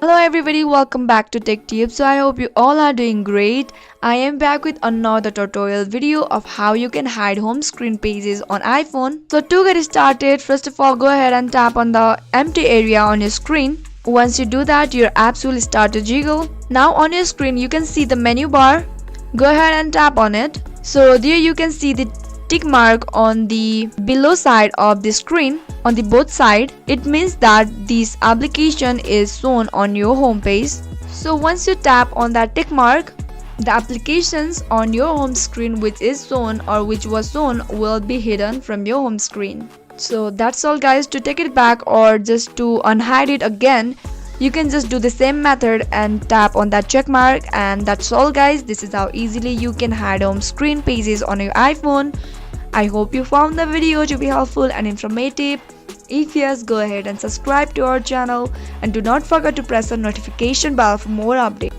Hello everybody, welcome back to Tech Tips. So I hope you all are doing great. I am back with another tutorial video of how you can hide home screen pages on iPhone. So to get started, first of all go ahead and tap on the empty area on your screen. Once you do that, your apps will start to jiggle. Now on your screen you can see the menu bar. Go ahead and tap on it. So there you can see the tick mark on the below side of the screen on the both side. It means that this application is shown on your home page. So once you tap on that tick mark, the applications on your home screen which is shown or which was shown will be hidden from your home screen. So that's all guys. To take it back or just to unhide it again, you can just do the same method and tap on that check mark, and that's all guys. This is how easily you can hide home screen pages on your iPhone. I hope you found the video to be helpful and informative. If yes, go ahead and subscribe to our channel and do not forget to press the notification bell for more updates.